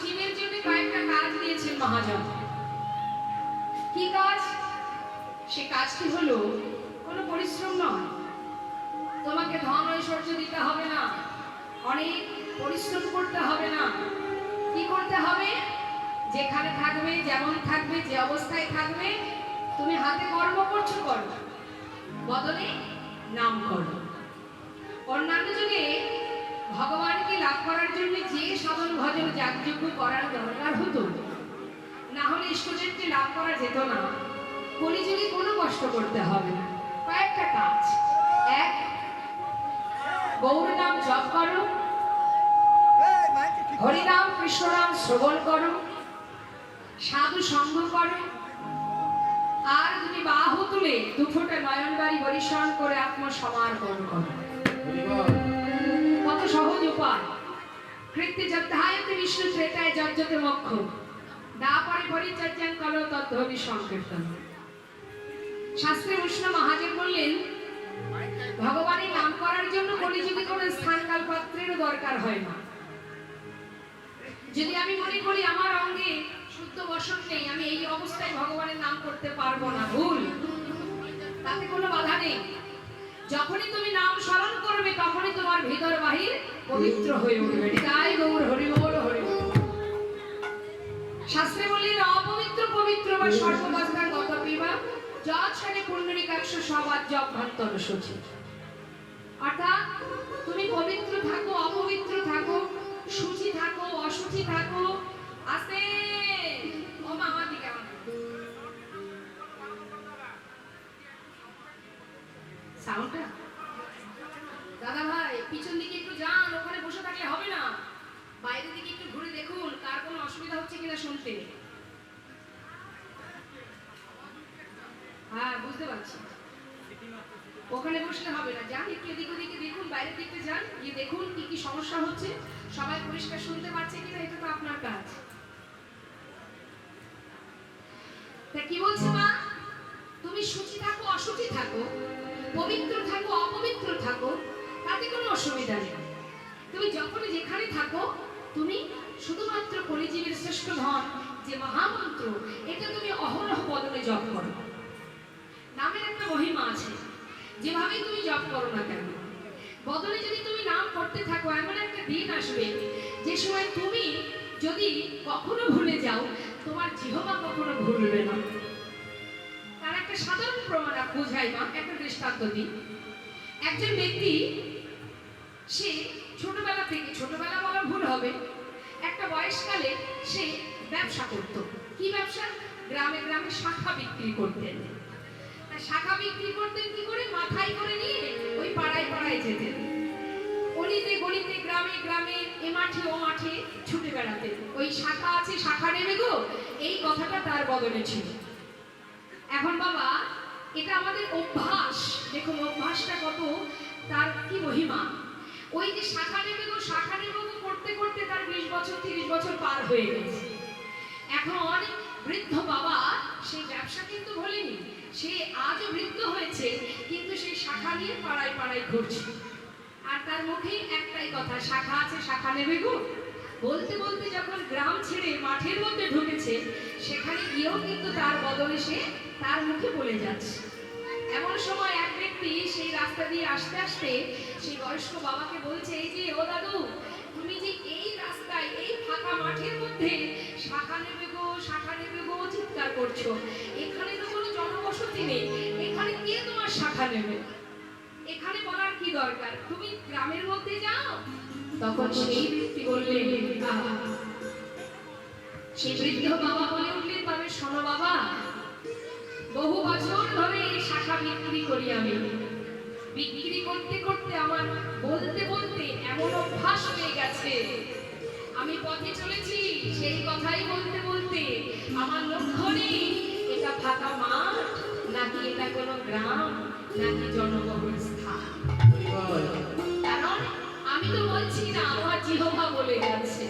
জীবের জন্য কয়েকটা কাজ দিয়েছেন মহাজন। কি কাজ? সে কাজটি হলো কোনো পরিশ্রম নয়, তোমাকে ধন ঐশ্বর্য দিতে হবে না, অনেক পরিশ্রম করতে হবে না। কি করতে হবে? যেখানে থাকবে, যেমন থাকবে, যে অবস্থায় থাকবে, তুমি হাতে কর্ম করছো করো, বদলে নাম করো। অন্যান্য যুগে ভগবানকে লাভ করার জন্য যে সাধন ভজন যাগযজ্ঞ করার দরকার হতো, না হলে ইষ্টদেবকে লাভ করা যেত না। কলিযুগে কোনো কষ্ট করতে হবে না, কয়েকটা কাজ। এক, গৌর নাম জপ করো, হরিনাম কৃষ্ণনাম শ্রবণ করো, সাধু সঙ্গ করো, আর তুমি বাহু তুলে দুফোটা নয়ন বাড়ি পরিশ্রম করে আত্মসমর্পণ করো। কত সহজ উপায়। কৃত্যে যদ্ধায়তে বিষ্ণু ত্রেতায় যজ্জতে মোক্ষ, না পরে পরিচর্যাং করো তদ্ধ্বনি সংকীর্তন। শাস্ত্রে উষ্ণ মহাজন বললেন, ভগবানের নাম করার জন্য কলিযুগে কোনো স্থান কাল পাত্রেরও দরকার হয় না। যদি আমি মনে করি আমার অঙ্গে শুদ্ধ বসন নেই, আমি এই অবস্থায় ভগবানের নাম করতে পারবো না, ভুল। তাতে কোনো বাধা নেই। যখনই তুমি নাম স্মরণ করবে, তখনই তোমার ভিতর বাহির পবিত্র হয়ে উঠবে। তাই গৌর হরি বল হরি বল। শাস্ত্রে বললেন, অপবিত্র পবিত্র বা সর্ববাস্তার গত পিবা যৎসারে পুণ্ডরীকাক্ষ সবাদ জপভান্তর সূচি। অর্থাৎ তুমি পবিত্র থাকো, অপবিত্র থাকো, শুচি থাকো, অশুচি থাকো, আস্তে ও মামা দিকে সাউন্ডটা দাদা ভাই পিছন দিকে একটু যান, ওখানে বসে থাকলে হবে না, বাইরের দিকে একটু ঘুরে দেখুন কার কোনো অসুবিধা হচ্ছে কিনা শুনতে। হ্যাঁ বুঝতে পারছি, ওখানে বসলে হবে না, যান একটু এদিক ওদিকে দেখুন, বাইরের দিকে যান, গিয়ে দেখুন কি কি সমস্যা হচ্ছে, সবাই পরিষ্কার শুনতে পাচ্ছে কিনা, এটা তো আপনার কাজ। তা কি বলছে মা? তুমি শুচি থাকো, অশুচি থাকো, পবিত্র থাকো, অপবিত্র থাকো, তাতে কোনো অসুবিধা নেই। তুমি যখনই যেখানে থাকো, তুমি শুধুমাত্র কলিজীবের শ্রেষ্ঠ ধন যে মহামন্ত্র, এটা তুমি অহরহ বদলে জপ করো। নামের একটা মহিমা আছে, যেভাবে তুমি জপ করো না কেন, বদলে যদি তুমি নাম করতে থাকো, এমন একটা দিন আসবে যে সময় তুমি যদি কখনো ভুলে যাও, তোমার জিহ্বা কখনো ভুলবে না। তার একটা সাধারণ প্রমাণ বুঝাই মা, একটা দৃষ্টান্ত দিই। একজন ব্যক্তি, সে ছোটবেলা থেকে, ছোটবেলা বলা ভুল হবে, একটা বয়সকালে সে ব্যবসা করত। কি ব্যবসা? গ্রামে গ্রামে শাখা বিক্রি করতেন। শাখা বিক্রি করতেন কি করে? মাথায় করে নিয়ে ওই পাড়ায় পাড়ায় যেতেন, অলিতে গলিতে গ্রামে গ্রামে এ মাঠে ও মাঠে ছুটে বেড়াতেন। ওই শাখা আছে, শাখা নেবে গো, এই কথাটা তার বদলে ছিল। এখন বাবা, এটা আমাদের অভ্যাস, দেখুন অভ্যাসটা কত, তার কি মহিমা। ওই যে শাখা নেবে গো, শাখা নেবে গো করতে করতে তার 20 বছর 30 বছর পার হয়ে গেছে। এখন বৃদ্ধ বাবা সেই ব্যবসা কিন্তু ভোলেনি, সে আজও বৃদ্ধ হয়েছে, কিন্তু সেই শাখা নিয়ে পাড়ায় পাড়ায় ঘুরছে। আর তার মুখে একটাই কথা, শাখা আছে, শাখা নেবে গো। বলতে বলতে যখন গ্রাম ছেড়ে মাঠের মধ্যে ঢুকেছে, সেখানে গিয়েও কিন্তু তার বদলে সে তার মুখে বলে যাচ্ছে। এমন সময় এক ব্যক্তি সেই রাস্তা দিয়ে আসতে আসতে সেই বয়স্ক বাবাকে বলছে, এই যে ও দাদু, তুমি যে এই রাস্তায় এই ফাঁকা মাঠের মধ্যে শাখা নেবে গো, শাখা নেবে গো চিৎকার করছো, এখানে তো কোনো জনবসতি নেই, এখানে কে তোমার শাখা নেবে? এখানে বলার কি দরকার, তুমি গ্রামের মধ্যে যাও। তখন সেই ব্যক্তি বললেন, সেই বৃদ্ধ বাবা বলে উঠলেন, তবে শোনো বাবা, বহু বছর ধরে এই শাখা বিক্রি করি আমি। বিক্রি করতে করতে আমার বলতে বলতে এমন অভ্যাস হয়ে গেছে, আমি পথে চলেছি, সেই কথাই বলতে বলতে আমার লক্ষ্য নেই এটা ফাঁকা মাঠ নাকি এটা কোনো গ্রাম নাকি জনবহুল স্থান। কারণ আমি তো বলছি না, আমার জিহ্বা বলে যাচ্ছে,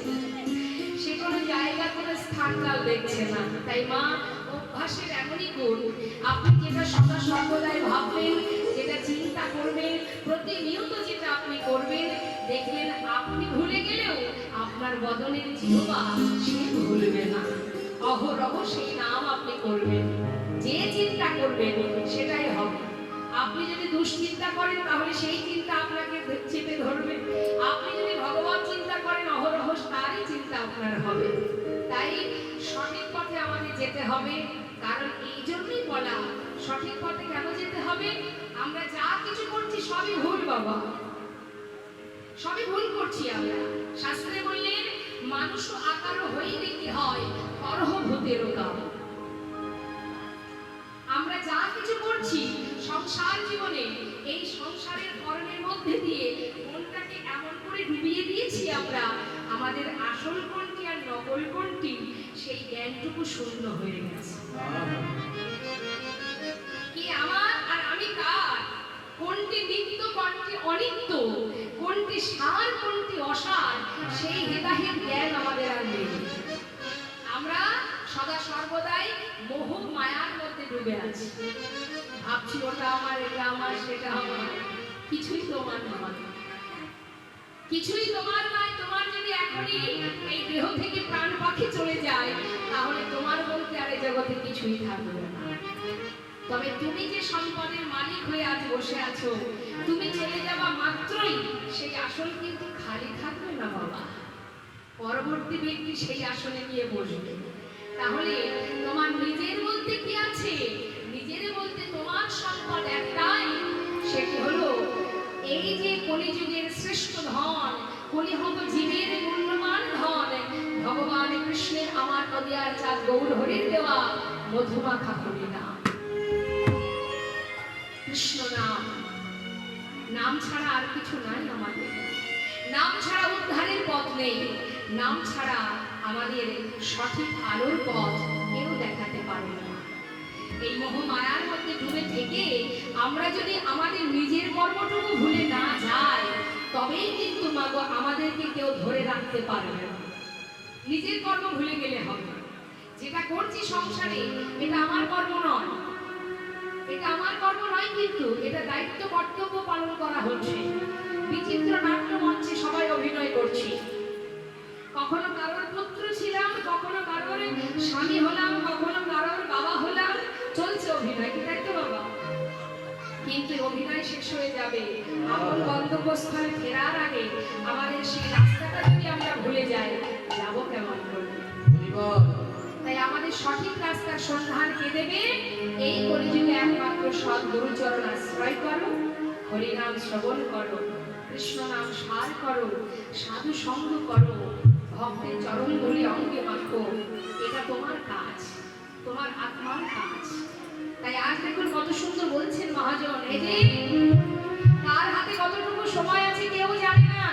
সে কোনো জায়গা কোনো স্থানকাল দেখছে না। তাই মা, অভ্যাসের এমনই গুণ, আপনি যেটা সদা সর্বদাই ভাববেন, যেটা যেটা চিন্তা করবেন, প্রতিনিয়ত যেটা আপনি করবেন, দেখবেন আপনি ভুলে গেলেও আপনার বদনের জিহ্বা সে ভুলবে না। অহরহ সেই নাম আপনি করবেন, যে চিন্তা করবেন সেটাই হবে। আপনি যদি দুশ্চিন্তা করেন তাহলে সেই চিন্তা আপনাকে চেপে ধরবে। আপনি যদি ভগবান চিন্তা করেন অহরহ তারই চিন্তা আপনার হবে। তাই সঠিক পথে আমাদের যেতে হবে। কারণ এই জন্যই বলা, সঠিক পথে কেন যেতে হবে? আমরা যা কিছু করছি সবই ভুল বাবা, সবই ভুল করছি আমরা। শাস্ত্রে বললেন মানুষ আকার হইলে কি হয়, করহ ভূতেরও কাম। আমরা যা কিছু করছি সংসার জীবনে, এই সংসারের কর্মের মধ্যে দিয়ে মনটাকে এমন করে ডুবিয়ে দিয়েছি আমরা, আমাদের আসল কোনটি আর নকল কোনটি সেই জ্ঞানটুকু শূন্য হয়ে গেছে। কি আমার আর আমি কার, কোনটি নিত্য কোনটি অনিত্য, কোনটি সার কোনটি অসার, সেই হেদাহেদ জ্ঞান আমাদের আর নেই। আমরা সদা সর্বদাই মোহ মায়ার মধ্যে ডুবে আছি। ভাবছি ওটা আমার, এটা আমার, সেটা আমার। কিছুই তোমার নয়, কিছুই তোমার নয়। তোমার যদি এখনই এই দেহ থেকে প্রাণ পাখি চলে যায় তাহলে তোমার বলতে আর এই জগতে কিছুই থাকবে না। তবে তুমি যে সম্পদের মালিক হয়ে আজ বসে আছো, তুমি চলে যাওয়া মাত্রই সেই আসন কিন্তু খালি থাকবে না বাবা। পরবর্তী ব্যক্তি সেই আসনে গিয়ে বসবে। তাহলে তোমার নিজের বলতে কি আছে? নিজের বলতে তোমার সম্পদ একটাই, সেটি হলো এই যে কলিযুগের শ্রেষ্ঠ ধন, কলিহত জীবের মূল্যবান ধন, ভগবান কৃষ্ণের আমার নদিয়ার চাঁদ গৌর হরির দেওয়া মধুমাখা হরি নাম, কৃষ্ণ নাম। নাম ছাড়া আর কিছু নাই আমাদের। নাম ছাড়া উদ্ধারের পথ নেই। নাম ছাড়া আমাদের সঠিক আলোর পথ কেউ দেখাতে পারে না। এই মোহ মায়ার মধ্যে ডুবে থেকে আমরা যদি আমাদের নিজের কর্মটুকু ভুলে না যাই, তবেই কিন্তু মাগো আমাদেরকে কেউ ধরে রাখতে পারবে না। নিজের কর্ম ভুলে গেলে হবে। যেটা করছি সংসারে এটা আমার কর্ম নয়, এটা আমার কর্ম নয়, কিন্তু এটা দায়িত্ব কর্তব্য পালন করা হচ্ছে। বিচিত্র নাট্য মঞ্চে সবাই অভিনয় করছি। কখনো কারোর পুত্র ছিলাম, কখনো কারোর স্বামী হলাম, কখনো কারোর বাবা হলাম, চলছে অভিনয়, কি তাই তো বাবা? কিন্তু অভিনয় শেষ হয়ে যাবে। আপন গন্তব্যস্থলে ফেরার আগে আমাদের সেই রাস্তাটা যদি আমরা ভুলে যাই, যাবো কেমন করে? তাই আমাদের সঠিক রাস্তার সন্ধান কে দেবে? এই কলিযুগে একমাত্র সৎ গুরুচরণ আশ্রয় করো, হরিনাম শ্রবণ করো, কৃষ্ণ নাম সার করো, সাধু সঙ্গ করো, ভক্তের চরণ ধুলি অঙ্গে মাখো। এটা তোমার কাজ, তোমার আত্মার কাজ। তাই আজ দেখুন কত সুন্দর বলছেন মহাজন, এই যে কার হাতে কতটুকু সময় আছে কেউ জানে না,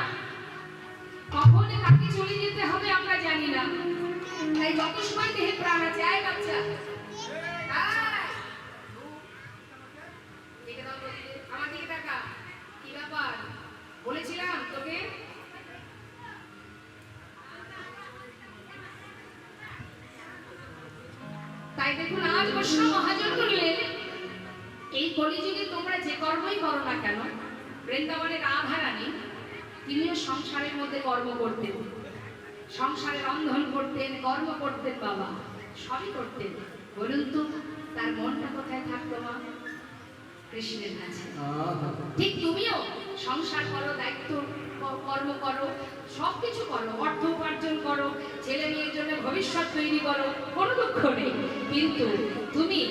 কখন কাকে চলে যেতে হবে আমরা জানি না। তাই যত সময় দেহে প্রাণ আছে, আয় বাচ্চা আমার দিকে টাকা, কি ব্যাপার বলেছিলাম তোকে? তাই দেখুন আজ বৈষ্ণব মহাজন বললেন, এই কলিযুগে তোমরা যে কর্মই করো না কেন, বৃন্দাবনের রাধা রানী তিনিও সংসারের মধ্যে কর্ম করতেন, সংসারে রন্ধন করতেন, কর্ম করতেন বাবা, সবই করতেন। বলুন তো তার মনটা কোথায় থাকতো মা? কৃষ্ণের কাছে। ঠিক তুমিও সংসার করো, দায়িত্ব কর্ম করো, সবকিছু করো, অর্থ উপার্জন করো, ছেলে মেয়ের জন্য ভবিষ্যৎ তৈরি করো, কোনো দুঃখ নেই। কিন্তু তুমি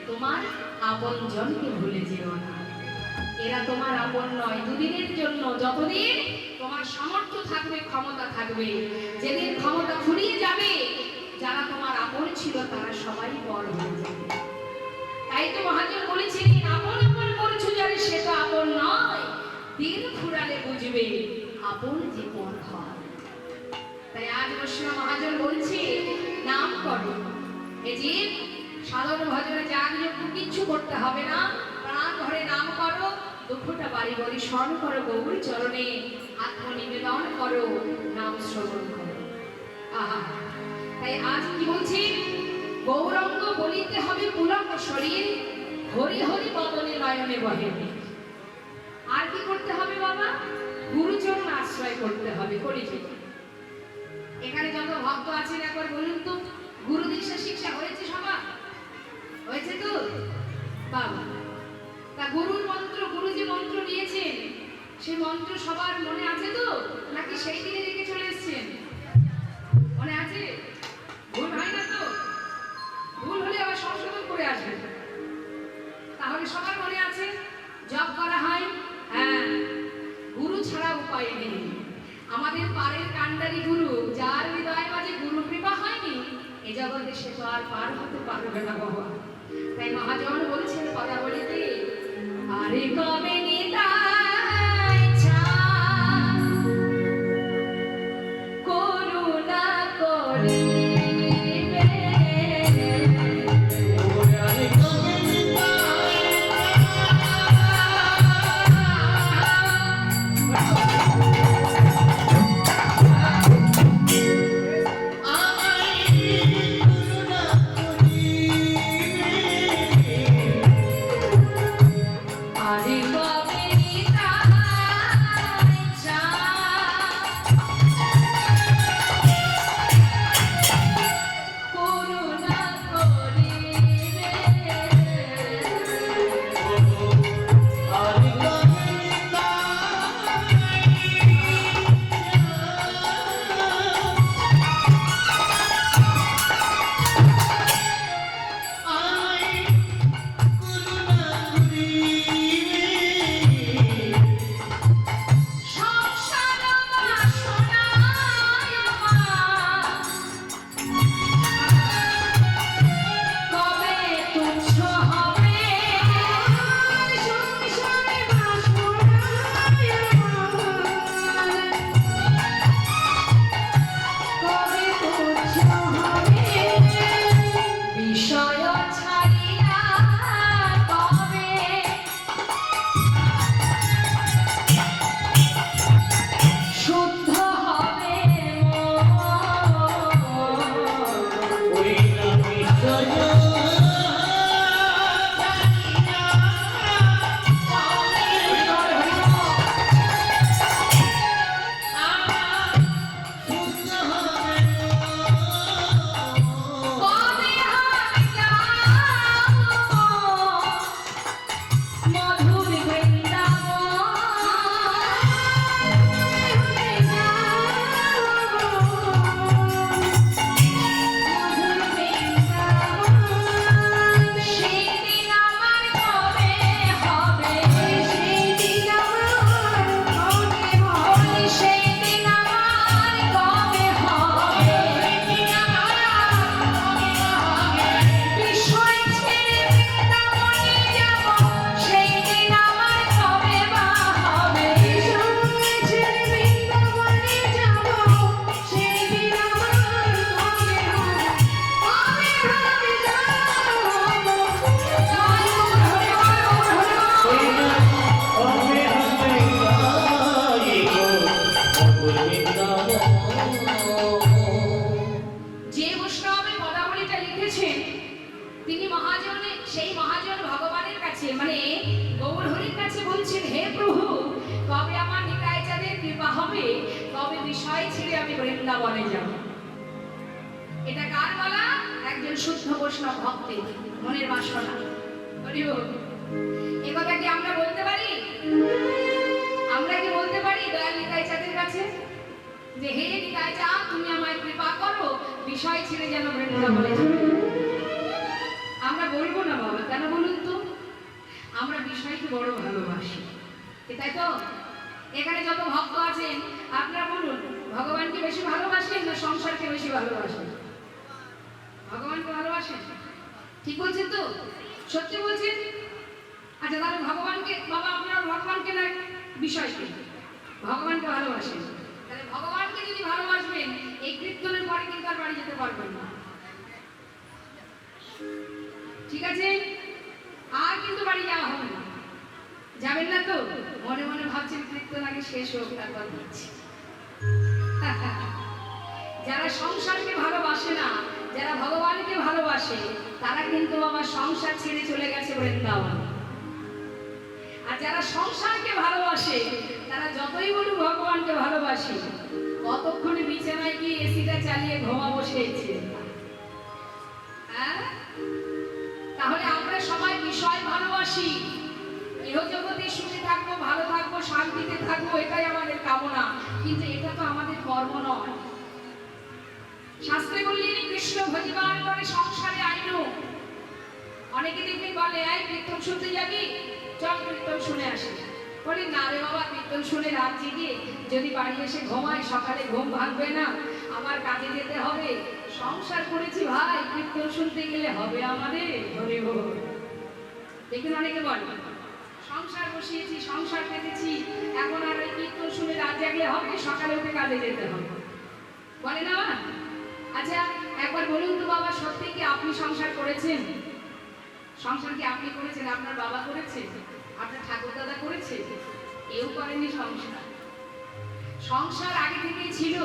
তোমার আপন জনকে ভুলে যেও না। এরা তোমার আপন নয়, দুদিনের জন্য, যতদিন তোমার সামর্থ্য থাকবে, ক্ষমতা থাকবে। যেদিন ক্ষমতা ফুরিয়ে যাবে, যারা তোমার আপন ছিল তারা সবাই পর হয়ে যাবে। তাই তো মহাজন বলেছেন, আপন আপন করছো যারে সে তো আপন নয়, দিন ফুরালে বুঝবে আপন যে পর হয়। তাই আজ বৈষ্ণব মহাজন বলছে নাম করো। এই যে সাধারণ ভজনে যা কিচ্ছু করতে হবে না, প্রাণ ধরে নাম করো, দুঃখটা বাড়ি বাড়ি স্মরণ করো, গৌর চরণে আত্মনিবেদন করো, নাম শ্রবণ করো। আহা, তাই আজ কি বলছি? গৌরঙ্গ বলিতে হবে পুলক শরীর, হরি হরি বদনে নয়নে বহে। আর কি করতে হবে বাবা? গুরুচরণ আশ্রয় করতে হবে কলিযুগে। এখানে যত ভক্ত আছেন একবার বলুন তো, গুরু দীক্ষা শিক্ষা হয়েছে সবার? হয়েছে তো বাবা? তা গুরুর মন্ত্র, গুরু যে মন্ত্র নিয়েছেন সেই মন্ত্র সবার মনে আছে তো, নাকি সেই দিনে রেখে চলে এসেছেন? মনে আছে? ভুল হয় না তো? ভুল হলে আবার সংশোধন করে আসবেন। তাহলে সবার মনে আছে? জপ করা হয়, হ্যাঁ, গুরু ছাড়া উপায় নেই। আমাদের পারের কান্ডারি গুরু, যার হৃদয় মাঝে গুরু কৃপা হয়নি, এ জগতে সে তো আর পার হতে পারবে না বাবা। তাই মহাজন বলছেন পদাবলিতে, আরে কবে নিতাই চাঁদ করুণা করিবে। আরে কবে নিতাই চাঁদ করুণা করিবে। সংসার বাসনায় আমার কবে তুচ্ছ হবে। সংসার বাসনায় আমার কবে তুচ্ছ হবে। বিষয় ছাড়িয়া কবে শুদ্ধ হবে কবে হবে মধুর বৃন্দাবন। সেদিন আমার কবে হবে, সেদিন আমার কবে হবে, সেদিন আমার কবে হবে, সেদিন আমার কবে হবে। বিষয় ছেড়ে বৃন্দাবনে যাব, সেদিন আমার কবে বা হবে। বিষয় ছেড়ে বৃন্দাবনে যাব, সেদিন আমার কবে হবে। কবে হবে যে বৈষ্ণবের পদাবলীটা লিখেছেন তিনি মহাজনে, সেই মহাজন ভগবানের কাছে মানে গৌর হরির কাছে বলছেন, হে প্রভু, কবে আমার নিতাই চাঁদের কৃপা হবে, কবে বিষয় ছেড়ে আমি বৃন্দাবনে যাব। এটা কার বলা? একজন শুদ্ধ বৈষ্ণব ভক্তের মনের বাসনা। হরি বল। এ কথা কি আমরা বলতে পারি? আমরা কি বলতে পারি দয়াল নিতাই চাঁদের কাছে যে হে নিতাই চাঁদ, তুমি আমায় কৃপা করো, বিষয় ছেড়ে যেন বৃন্দাবনে চলে যাই? আমরা বলবো না বাবা। কেন বলুন তো? আমরা বিষয়কে বড় ভালোবাসি, তাই তো? এখানে যত ভক্ত আছেন আপনারা বলুন, ভগবানকে বেশি ভালোবাসেন না সংসারকে বেশি ভালোবাসেন? ভগবানকে ভালোবাসেন? ঠিক বলছেন তো? সত্যি বলছেন? আচ্ছা তাহলে ভগবানকে, বাবা আপনারা ভগবানকে না বিষয়কে? ভগবানকে ভালোবাসেন। তাহলে ভগবানকে যদি ভালোবাসবেন, এই কীর্তনের পরে কিন্তু আর বাড়ি যেতে পারবেন না, ঠিক আছে? আর কিন্তু বাড়ি যাওয়া হবে না। যাবেন না তো? মনে মনে ভাবছেন কীর্তন আগে শেষ হোক তারপর দিচ্ছি। যারা সংসারকে ভালোবাসে না, যারা ভগবানকে ভালোবাসে, তারা কিন্তু আমার সংসার ছেড়ে চলে গেছে বৃন্দাবন। আর যারা সংসারকে ভালোবাসে তারা যতই বলুক ভগবানকে ভালোবাসি, কতক্ষণে বিছানায় গিয়ে এসিটা চালিয়ে ঘুমা বসেছে। হ্যাঁ, তাহলে আমরা সবাই বিষয় ভালোবাসি, ইহজগতে সুখে থাকবো, ভালো থাকবো, শান্তিতে থাকবো, এটাই আমাদের কামনা, কিন্তু এটা তো আমাদের কর্ম নয়। শাস্ত্রে বললেন কৃষ্ণ ভজিবার করে সংসারে আইনো। অনেকে দেখবেন বলে এই কীর্তন শুনতে যাবি, চল কীর্তন শুনে আসি। বলি না রে বাবা, কীর্তন শুনে রাত জেগে যদি বাড়ি এসে ঘুমাই সকালে ঘুম ভাঙবে না, আমার কাজে যেতে হবে, সংসার করেছি ভাই, কীর্তন শুনতে গেলে হবে আমাদের ধরে হোক। দেখুন অনেকে বলে সংসার বসিয়েছি, সংসার পেতেছি, এখন আর ওই কীর্তন শুনে রাত জাগলে হবে, সকালে উঠে কাজে যেতে হবে, বলে না? আচ্ছা একবার বলুন তো বাবা, সত্যি কি আপনি সংসার করেছেন? সংসার কি আপনি করেছেন? আপনার বাবা করেছে? আপনার ঠাকুর দাদা করেছে? কেউ করেনি সংসার। সংসার আগে থেকেই ছিল।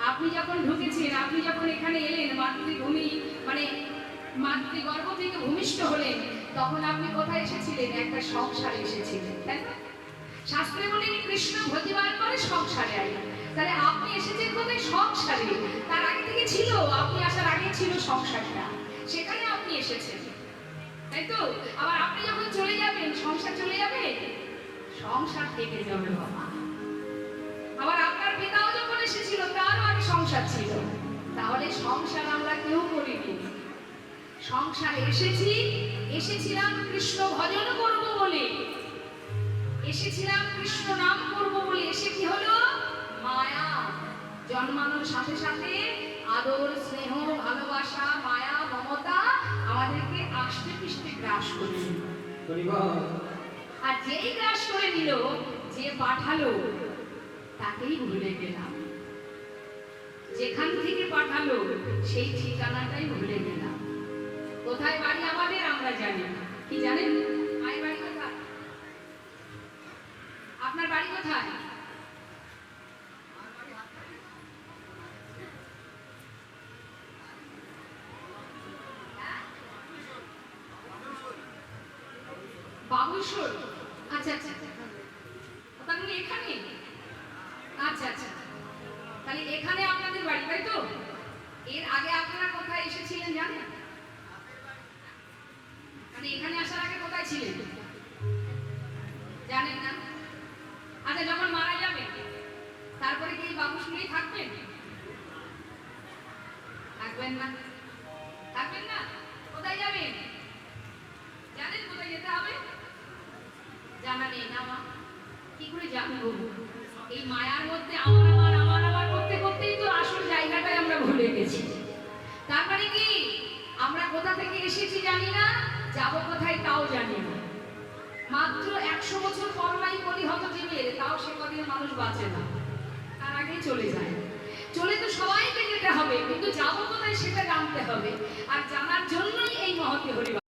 আপনি যখন ঢুকেছেন, আপনি যখন এখানে এলেন, মাতৃভূমি মানে মাতৃগর্ভ থেকে ভূমিষ্ঠ হলেন, তখন আপনি কোথায় এসেছিলেন? একটা সংসারে এসেছিলেন, তাই না? শাস্ত্রে বলেন কৃষ্ণ ভজিবার করে সংসারে আইলেন। তাহলে আপনি এসেছেন কোথায়? সংসারে। তার আগে থেকে ছিল, আপনি আসার আগে ছিল সংসারটা, সেখানে আপনি এসেছেন, তাই তো? আবার আপনি যখন চলে যাবেন, সংসার চলে যাবে, সংসার থেকে যাবে বাবা। আবার আপনার পিতাও যখন এসেছিল, তারও আগে সংসার ছিল। তাহলে সংসার আমরা কেউ করিনি। সংসার এসেছিলাম কৃষ্ণ ভজন করব বলে, এসেছিলাম কৃষ্ণ নাম করব বলে। এসে কি হলো? মায়া জন্মানোর সাথে সাথে আদর, স্নেহ, ভালোবাসা, মায়া, মমতা আমাদেরকে আষ্টে পৃষ্ঠে গ্রাস করে নিল। আর যেই গ্রাস করে নিল, যে পাঠালো তাকেই ভুলে গেলাম। যেখান থেকে পাঠালো সেই ঠিকানাটাই ভুলে গেলাম। কোথায় বাড়ি আমাদের আমরা জানি না। কি জানেন? মায়ের বাড়ি কোথায়? আপনার বাড়ি কোথায়? বাবুসর। আচ্ছা আচ্ছা, তাহলে এখানে? আচ্ছা আচ্ছা, তাহলে এখানে আপনাদের বাড়ি, তাই তো? এর আগে আপনারা কোথায় এসেছিলেন জানেন? মানে এখানে আসার আগে কোথায় ছিলেন জানেন না? আচ্ছা, যখন মারা যাবেন তারপরে কি বাবুসুরেই থাকবেন? থাকবেন না? থাকবেন না? কোথায় যাবেন জানেন? কোথায় যেতে হবে জানা নেই না? মা কি করে জানবো? এই মায়ার মধ্যে আমার করতে করতেই তো আসল জায়গাটাই আমরা ভুলে গেছি। তার মানে কি আমরা কোথা থেকে এসেছি জানি না, যাবো কোথায় তাও জানি না। মাত্র 100 বছর করোনাই বলি হতো জীবের, তাও সে কদিন মানুষ বাঁচে না, তার আগেই চলে যায়। চলে তো সবাইকে যেতে হবে, কিন্তু যাবো কোথায় সেটা জানতে হবে। আর জানার জন্যই এই মহতি হরিবাস,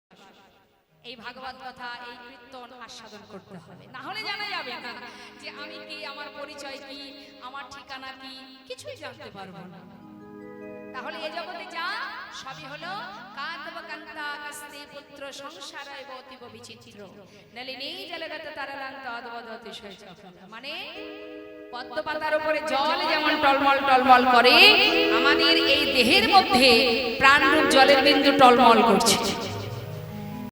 এই ভাগবত কথা, এই কীর্তন আস্বাদন করতে হবে। না হলে জানা যাবে না যে আমি কি, আমার পরিচয় কি, আমার ঠিকানা কি, কিছুই জানতে পারবো না। তাহলে এই জগতে যা সবই হলো কান্তব কান্তা কাস্তে পুত্র সংসারায় অতীব বিচিত্র নলিনী জলগত তরলান্ত অদ্ভুত অতিশয় চপল। মানে পদ্ম পাতার উপরে জল যেমন টলমল টলমল করে, আমাদের এই দেহের মধ্যে প্রাণরূপ জলের বিন্দু টলমল করছে।